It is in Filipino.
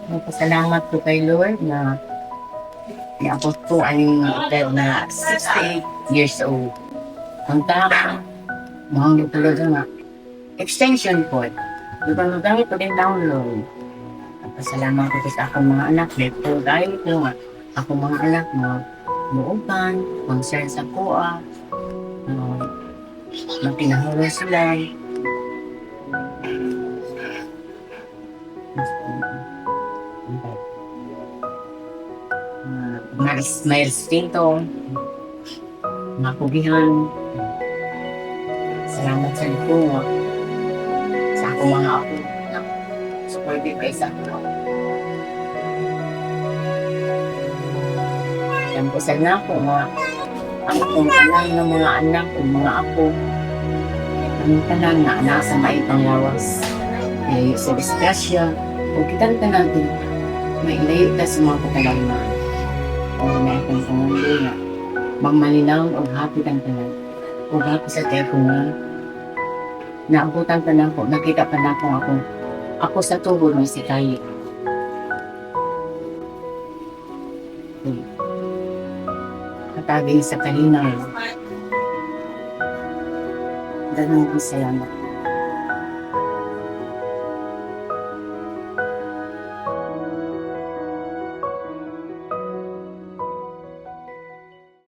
Nagpasalamat ko kay Lord na ako po ay edad na 68 years old. Ang tama, mahal talaga nga. Extension po. Di ba nagamit ko din download. Nagpasalamat ko sa akong mga anak. Dito dahil ko nga, akong mga anak mo, muupan, concern sa kuha, na pinahuli sila. Mga smiles dito, mga kugihan. Salamat sa ito sa akong mga apo na supportive kayo sa ako. Yan po sana po ang akong tanan ng mga anak o mga apo. Ang tanan na nasa maitang lawas. Sa disgrasya, o kitang tanan din, may layo ka sa mga katalangmaan. O may akong pangulo na magmalinaw o hapit ang tanan. O hapit sa tayo ko nga naabutang tanan ko, nakita pa na ako sa tubod may sikayi. Katagay sa kalinaw. Ganun ang salamat.